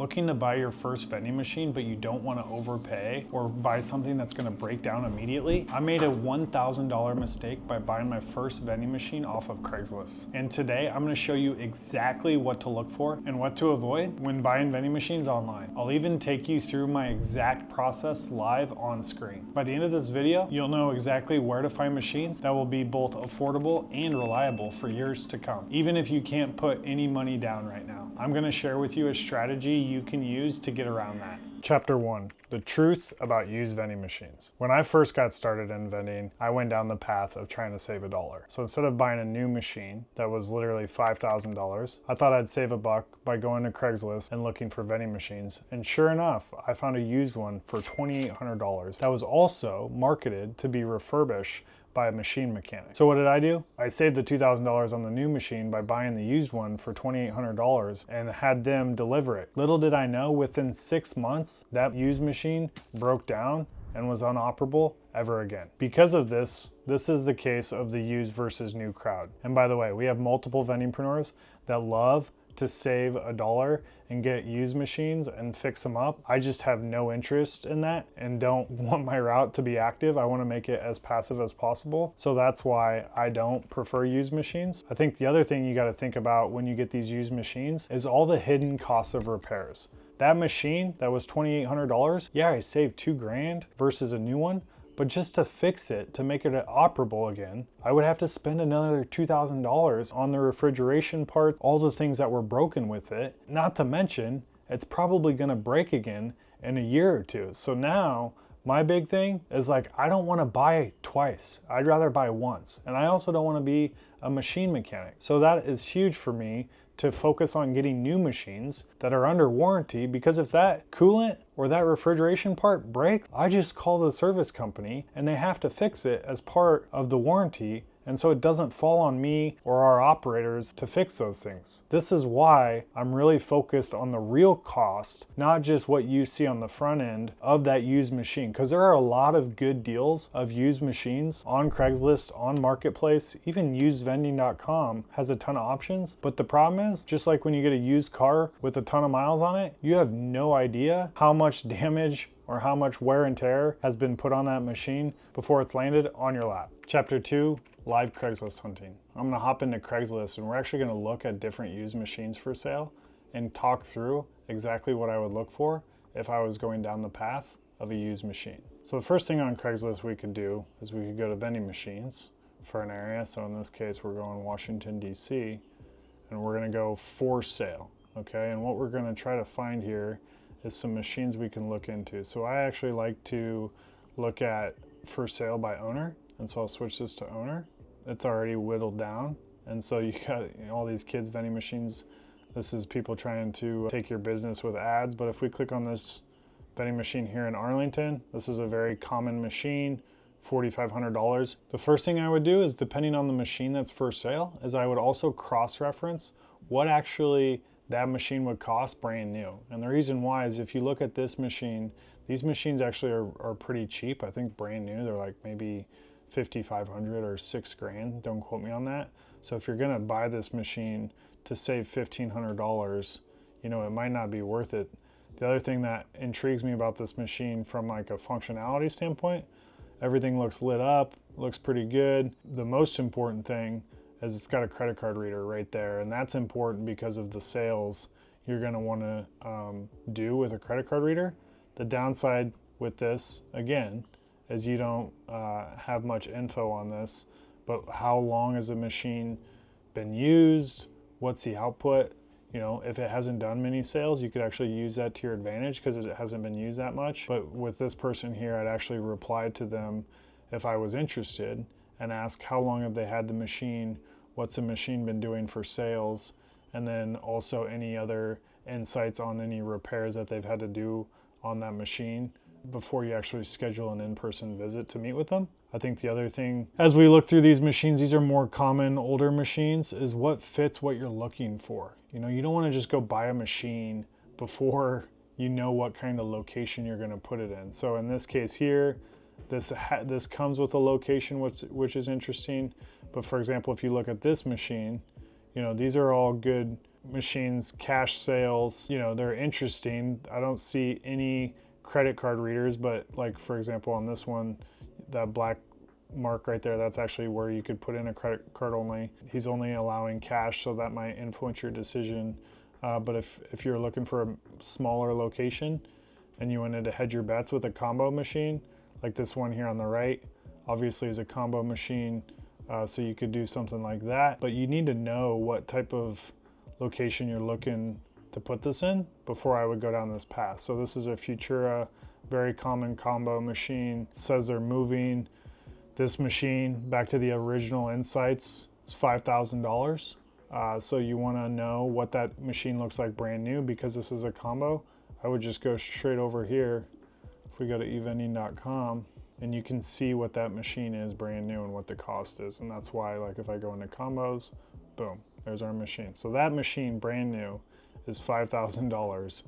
Looking to buy your first vending machine, but you don't want to overpay or buy something that's going to break down immediately? I made a $1,000 mistake by buying my first vending machine off of Craigslist. And today I'm going to show you exactly what to look for and what to avoid when buying vending machines online. I'll even take you through my exact process live on screen. By the end of this video, you'll know exactly where to find machines that will be both affordable and reliable for years to come, even if you can't put any money down right now. I'm going to share with you a strategy you can use to get around that. Chapter 1, the truth about used vending machines. When I first got started in vending, I went down the path of trying to save $1. So instead of buying a new machine that was literally $5,000, I thought I'd save $1 by going to Craigslist and looking for vending machines. And sure enough, I found a used one for $2,800 that was also marketed to be refurbished by a machine mechanic. So what did I do? I saved the $2,000 on the new machine by buying the used one for $2,800 and had them deliver it. Little did I know, within 6 months, that used machine broke down and was unoperable ever again. Because of this is the case of the used versus new crowd. And by the way, we have multiple vendingpreneurs that love to save $1 and get used machines and fix them up. I just have no interest in that and don't want my route to be active. I want to make it as passive as possible. So that's why I don't prefer used machines. I think the other thing you got to think about when you get these used machines is all the hidden costs of repairs. That machine that was $2,800, yeah, I saved $2,000 versus a new one. But just to fix it, to make it operable again, I would have to spend another $2,000 on the refrigeration parts, all the things that were broken with it. Not to mention, it's probably gonna break again in a year or two. So now, my big thing is like, I don't wanna buy twice. I'd rather buy once. And I also don't wanna be a machine mechanic. So that is huge for me to focus on getting new machines that are under warranty, because if that coolant or that refrigeration part breaks, I just call the service company and they have to fix it as part of the warranty. And so it doesn't fall on me or our operators to fix those things. This is why I'm really focused on the real cost, not just what you see on the front end of that used machine. Because there are a lot of good deals of used machines on Craigslist, on Marketplace, even usedvending.com has a ton of options. But the problem is, just like when you get a used car with a ton of miles on it, you have no idea how much damage or how much wear and tear has been put on that machine before it's landed on your lap. Chapter 2, live Craigslist hunting. I'm gonna hop into Craigslist and we're actually gonna look at different used machines for sale and talk through exactly what I would look for if I was going down the path of a used machine. So the first thing on Craigslist we could do is we could go to vending machines for an area. So in this case, we're going Washington, DC, and we're gonna go for sale, okay? And what we're gonna try to find here is some machines we can look into. So I actually like to look at for sale by owner. And so I'll switch this to owner. It's already whittled down. And so you got all these kids vending machines. This is people trying to take your business with ads. But if we click on this vending machine here in Arlington, this is a very common machine, $4,500. The first thing I would do is, depending on the machine that's for sale, is I would also cross-reference what actually that machine would cost brand new. And the reason why is, if you look at this machine, these machines actually are pretty cheap. I think brand new, they're like maybe $5,500 or $6,000. Don't quote me on that. So if you're gonna buy this machine to save $1,500, you know, it might not be worth it. The other thing that intrigues me about this machine from like a functionality standpoint, everything looks lit up, looks pretty good. The most important thing is it's got a credit card reader right there, and that's important because of the sales you're going to want to do with a credit card reader. The downside with this, again, is you don't have much info on this, but how long has the machine been used? What's the output? You know, if it hasn't done many sales, you could actually use that to your advantage because it hasn't been used that much. But with this person here, I'd actually reply to them if I was interested and ask how long have they had the machine, what's the machine been doing for sales, and then also any other insights on any repairs that they've had to do on that machine before you actually schedule an in-person visit to meet with them. I think the other thing, as we look through these machines, these are more common older machines, is what fits what you're looking for. You know, you don't want to just go buy a machine before you know what kind of location you're going to put it in. So in this case here, this comes with a location which is interesting. But for example, if you look at this machine, you know, these are all good machines, cash sales, you know, they're interesting. I don't see any credit card readers, but like for example on this one, that black mark right there, that's actually where you could put in a credit card only. He's only allowing cash, so that might influence your decision. But if you're looking for a smaller location and you wanted to hedge your bets with a combo machine, like this one here on the right, obviously is a combo machine, so you could do something like that. But you need to know what type of location you're looking to put this in before I would go down this path. So this is a Futura, very common combo machine. It says they're moving this machine back to the original insights. It's $5,000. So you want to know what that machine looks like brand new, because this is a combo. I would just go straight over here. If we go to evending.com, and you can see what that machine is brand new and what the cost is. And that's why, like, if I go into combos, boom, there's our machine. So that machine brand new is $5,000.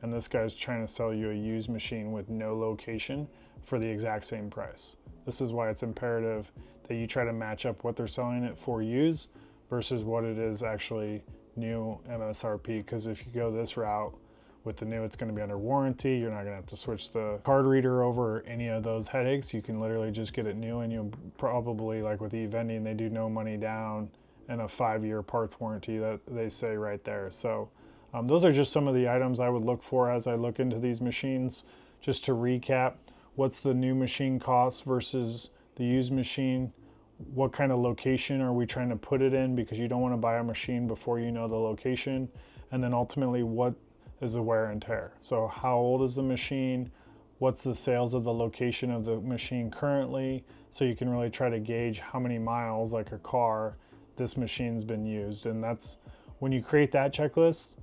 And this guy's trying to sell you a used machine with no location for the exact same price. This is why it's imperative that you try to match up what they're selling it for used versus what it is actually new MSRP. Because if you go this route with the new, it's going to be under warranty. You're not going to have to switch the card reader over or any of those headaches. You can literally just get it new, and you'll probably, like with eVending, they do no money down and a 5-year parts warranty that they say right there. So those are just some of the items I would look for as I look into these machines. Just to recap, what's the new machine cost versus the used machine? What kind of location are we trying to put it in? Because you don't want to buy a machine before you know the location. And then ultimately, what is the wear and tear? So how old is the machine? What's the sales of the location of the machine currently? So you can really try to gauge how many miles, like a car, this machine's been used. And that's when you create that checklist,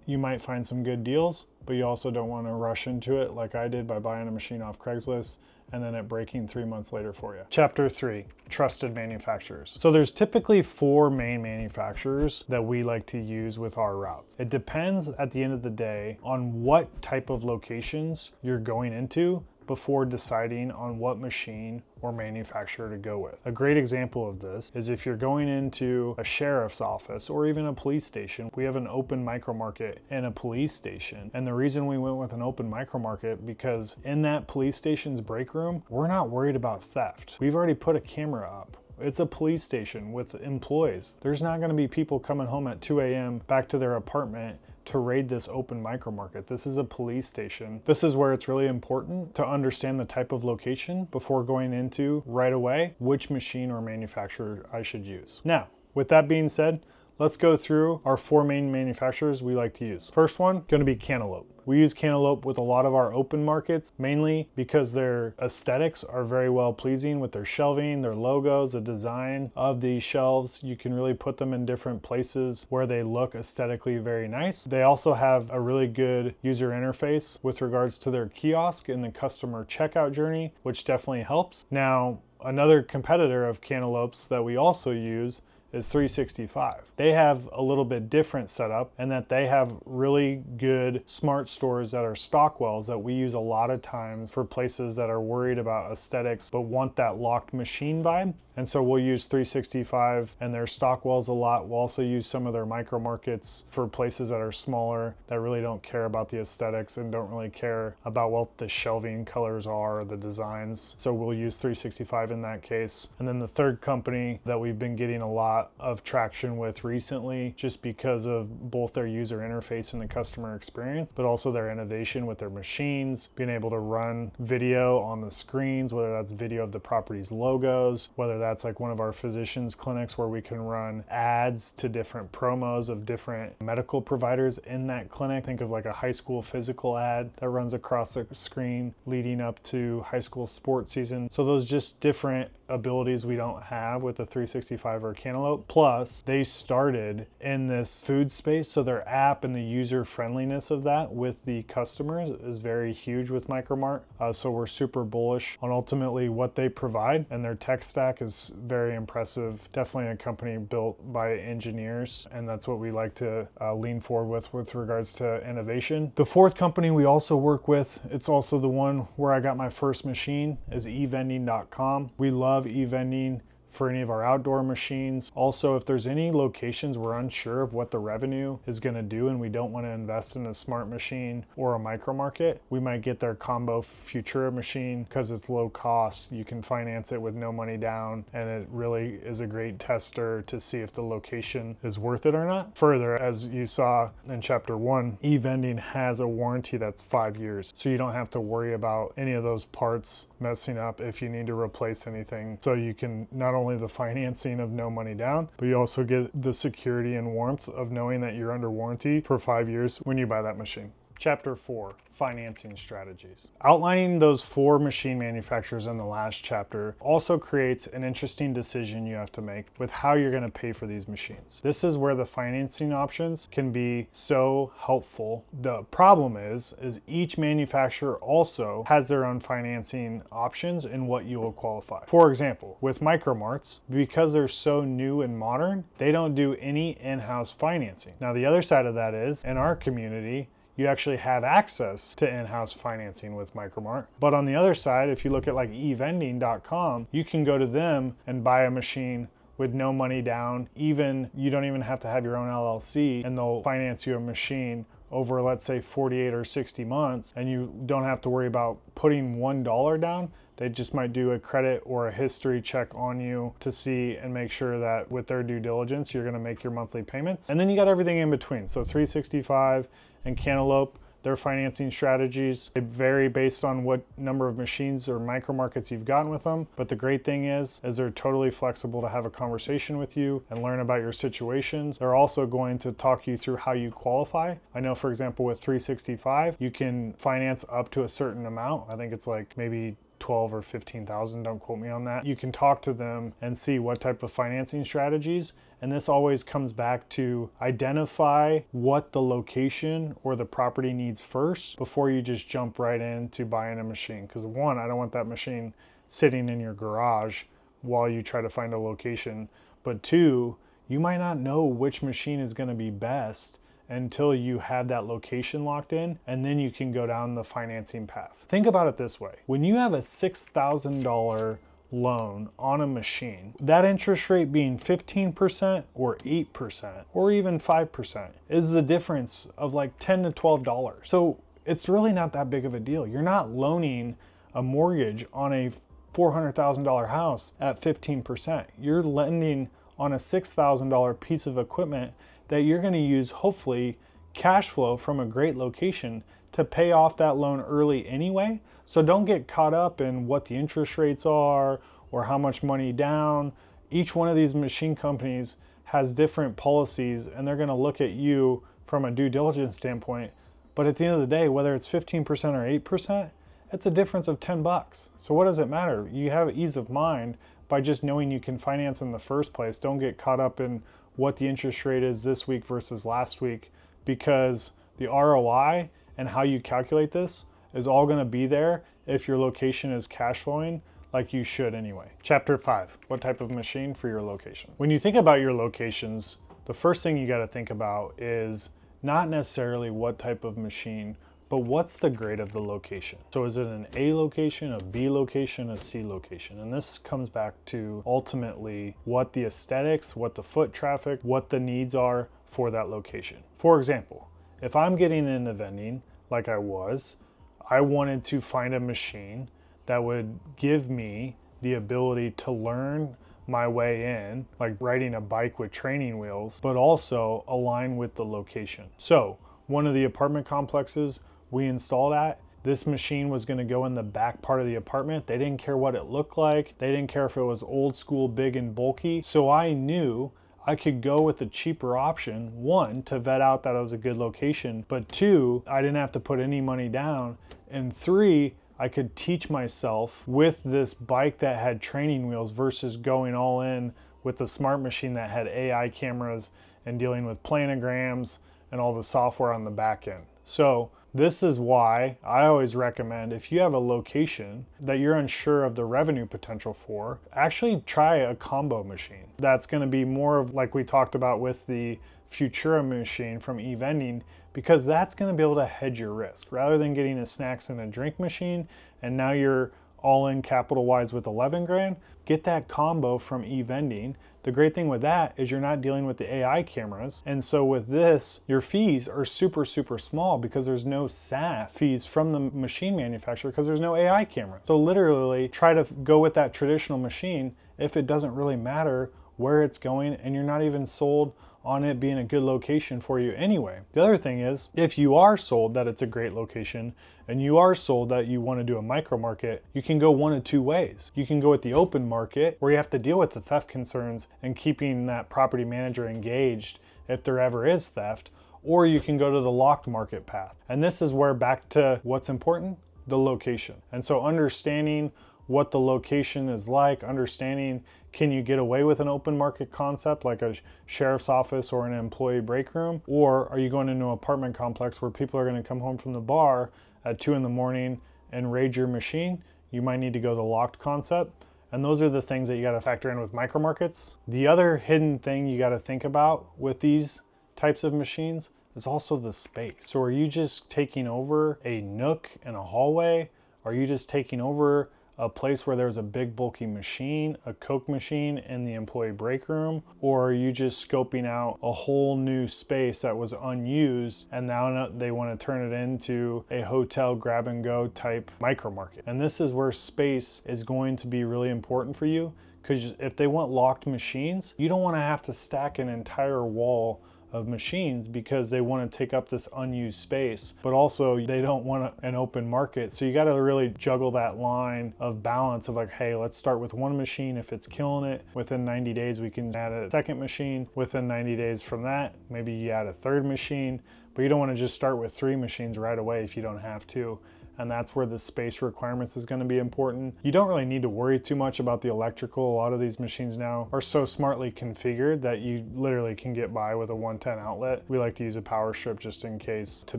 you might find some good deals, but you also don't want to rush into it like I did by buying a machine off Craigslist and then it breaking 3 months later for you. Chapter 3, trusted manufacturers. So there's typically 4 main manufacturers that we like to use with our routes. It depends at the end of the day on what type of locations you're going into before deciding on what machine or manufacturer to go with. A great example of this is if you're going into a sheriff's office or even a police station. We have an open micro market and a police station. And the reason we went with an open micro market, because in that police station's break room, we're not worried about theft. We've already put a camera up. It's a police station with employees. There's not gonna be people coming home at 2 a.m. back to their apartment to raid this open micro market. This is a police station. This is where it's really important to understand the type of location before going into right away which machine or manufacturer I should use. Now, with that being said, let's go through our 4 main manufacturers we like to use. First one, gonna be Cantaloupe. We use Cantaloupe with a lot of our open markets, mainly because their aesthetics are very well pleasing with their shelving, their logos, the design of these shelves. You can really put them in different places where they look aesthetically very nice. They also have a really good user interface with regards to their kiosk and the customer checkout journey, which definitely helps. Now, another competitor of Cantaloupe's that we also use is 365. They have a little bit different setup in that they have really good smart stores that are Stockwells that we use a lot of times for places that are worried about aesthetics but want that locked machine vibe. And so we'll use 365 and their Stockwells a lot. We'll also use some of their micro markets for places that are smaller that really don't care about the aesthetics and don't really care about what the shelving colors are or the designs. So we'll use 365 in that case. And then the third company that we've been getting a lot of traction with recently, just because of both their user interface and the customer experience, but also their innovation with their machines, being able to run video on the screens, whether that's video of the property's logos, whether that's like one of our physicians clinics where we can run ads to different promos of different medical providers in that clinic. Think of like a high school physical ad that runs across the screen leading up to high school sports season. So those just different abilities we don't have with the 365 or Cantaloupe. Plus, they started in this food space, so their app and the user friendliness of that with the customers is very huge with Micromart. So we're super bullish on ultimately what they provide, and their tech stack is very impressive. Definitely a company built by engineers, and that's what we like to lean forward with regards to innovation. The fourth company we also work with, it's also the one where I got my first machine, is evending.com. We love eVending for any of our outdoor machines. Also, if there's any locations we're unsure of what the revenue is going to do and we don't want to invest in a smart machine or a micro market, we might get their combo Futura machine because it's low cost. You can finance it with no money down, and it really is a great tester to see if the location is worth it or not. Further, as you saw in chapter 1, e-vending has a warranty that's 5 years, so you don't have to worry about any of those parts messing up if you need to replace anything. So you can not only the financing of no money down, but you also get the security and warmth of knowing that you're under warranty for 5 years when you buy that machine. Chapter 4, financing strategies. Outlining those 4 machine manufacturers in the last chapter also creates an interesting decision you have to make with how you're going to pay for these machines. This is where the financing options can be so helpful. The problem is each manufacturer also has their own financing options and what you will qualify. For example, with Micromarts, because they're so new and modern, they don't do any in-house financing. Now, the other side of that is, in our community, you actually have access to in-house financing with Micromart. But on the other side, if you look at like evending.com, you can go to them and buy a machine with no money down. You don't even have to have your own LLC, and they'll finance you a machine over, let's say, 48 or 60 months, and you don't have to worry about putting $1 down. They just might do a credit or a history check on you to see and make sure that with their due diligence, you're gonna make your monthly payments. And then you got everything in between. So 365 and Cantaloupe, their financing strategies, they vary based on what number of machines or micro markets you've gotten with them. But the great thing is they're totally flexible to have a conversation with you and learn about your situations. They're also going to talk you through how you qualify. I know, for example, with 365, you can finance up to a certain amount. I think it's like maybe 12 or 15,000, don't quote me on that. You can talk to them and see what type of financing strategies. And this always comes back to identify what the location or the property needs first before you just jump right into buying a machine. Because one, I don't want that machine sitting in your garage while you try to find a location. But two, you might not know which machine is going to be best until you have that location locked in, and then you can go down the financing path. Think about it this way. When you have a $6,000 loan on a machine, that interest rate being 15% or 8% or even 5% is the difference of like $10 to $12. So it's really not that big of a deal. You're not loaning a mortgage on a $400,000 house at 15%. You're lending on a $6,000 piece of equipment that you're going to use, hopefully, cash flow from a great location to pay off that loan early anyway. So don't get caught up in what the interest rates are or how much money down. Each one of these machine companies has different policies, and they're going to look at you from a due diligence standpoint. But at the end of the day, whether it's 15% or 8%, it's a difference of 10 bucks. So what does it matter? You have ease of mind by just knowing you can finance in the first place. Don't get caught up in what the interest rate is this week versus last week, because the ROI and how you calculate this is all going to be there if your location is cash flowing like you should anyway. Chapter 5, what type of machine for your location? When you think about your locations, the first thing you got to think about is not necessarily what type of machine, but what's the grade of the location? So is it an A location, a B location, a C location? And this comes back to ultimately what the aesthetics, what the foot traffic, what the needs are for that location. For example, if I'm getting into vending like I wanted to find a machine that would give me the ability to learn my way in, like riding a bike with training wheels, but also align with the location. So one of the apartment complexes we installed at, this machine was going to go in the back part of the apartment. They didn't care what it looked like. They didn't care if it was old school, big and bulky. So I knew I could go with a cheaper option, one, to vet out that it was a good location, but two, I didn't have to put any money down, and three, I could teach myself with this bike that had training wheels versus going all in with the smart machine that had AI cameras and dealing with planograms and all the software on the back end. So this is why I always recommend, if you have a location that you're unsure of the revenue potential for, actually try a combo machine. That's going to be more of like we talked about with the Futura machine from eVending, because that's going to be able to hedge your risk rather than getting a snacks and a drink machine and now you're all in capital Y's with 11 grand, get that combo from Vending. The great thing with that is you're not dealing with the AI cameras. And so with this, your fees are super, super small because there's no SaaS fees from the machine manufacturer because there's no AI camera. So literally try to go with that traditional machine if it doesn't really matter where it's going and you're not even sold on it being a good location for you anyway. The other thing is, if you are sold that it's a great location and you are sold that you want to do a micro market, you can go one of two ways. You can go with the open market where you have to deal with the theft concerns and keeping that property manager engaged if there ever is theft, or you can go to the locked market path. And this is where, back to what's important, the location. And so understanding what the location is like, understanding can you get away with an open market concept like a sheriff's office or an employee break room, or are you going into an apartment complex where people are going to come home from the bar at 2 in the morning and raid your machine? You might need to go the locked concept. And those are the things that you got to factor in with micro markets. The other hidden thing you got to think about with these types of machines is also the space. So are you just taking over a nook in a hallway? Are you just taking over a place where there's a big bulky machine, a Coke machine in the employee break room? Or are you just scoping out a whole new space that was unused and now they want to turn it into a hotel grab and go type micro market? And this is where space is going to be really important for you, because if they want locked machines, you don't want to have to stack an entire wall of machines because they want to take up this unused space, but also they don't want an open market. So you got to really juggle that line of balance of like, hey, let's start with one machine. If it's killing it, within 90 days, we can add a second machine. Within 90 days from that, maybe you add a third machine, but you don't want to just start with 3 machines right away if you don't have to. And that's where the space requirements is going to be important. You don't really need to worry too much about the electrical. A lot of these machines now are so smartly configured that you literally can get by with a 110 outlet. We like to use a power strip just in case to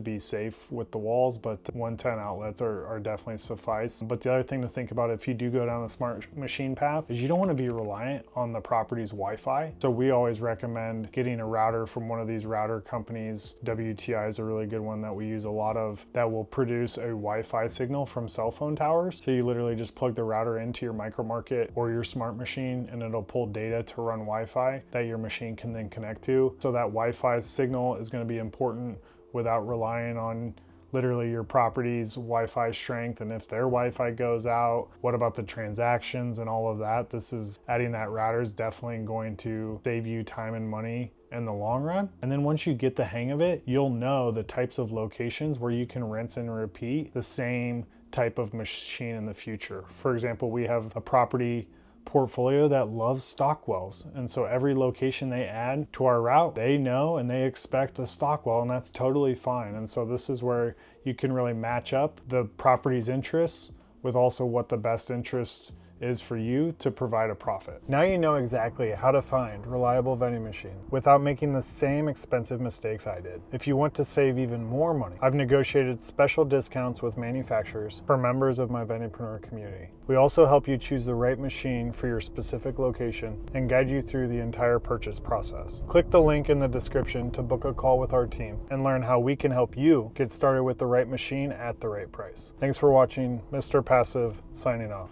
be safe with the walls, but 110 outlets are definitely suffice. But the other thing to think about if you do go down the smart machine path is you don't want to be reliant on the property's Wi-Fi. So we always recommend getting a router from one of these router companies. WTI is a really good one that we use a lot of, that will produce a Wi-Fi signal from cell phone towers. So you literally just plug the router into your micro market or your smart machine and it'll pull data to run Wi-Fi that your machine can then connect to. So that Wi-Fi signal is going to be important without relying on literally your property's Wi-Fi strength. And if their Wi-Fi goes out, what about the transactions and all of that? This is adding that router is definitely going to save you time and money in the long run. And then once you get the hang of it, you'll know the types of locations where you can rinse and repeat the same type of machine in the future. For example, we have a property portfolio that loves stock wells, and so every location they add to our route, they know and they expect a stock well, and that's totally fine. And so this is where you can really match up the property's interests with also what the best interest is for you to provide a profit. Now you know exactly how to find reliable vending machine without making the same expensive mistakes I did. If you want to save even more money, I've negotiated special discounts with manufacturers for members of my Vendingpreneur community. We also help you choose the right machine for your specific location and guide you through the entire purchase process. Click the link in the description to book a call with our team and learn how we can help you get started with the right machine at the right price. Thanks for watching. Mr. Passive signing off.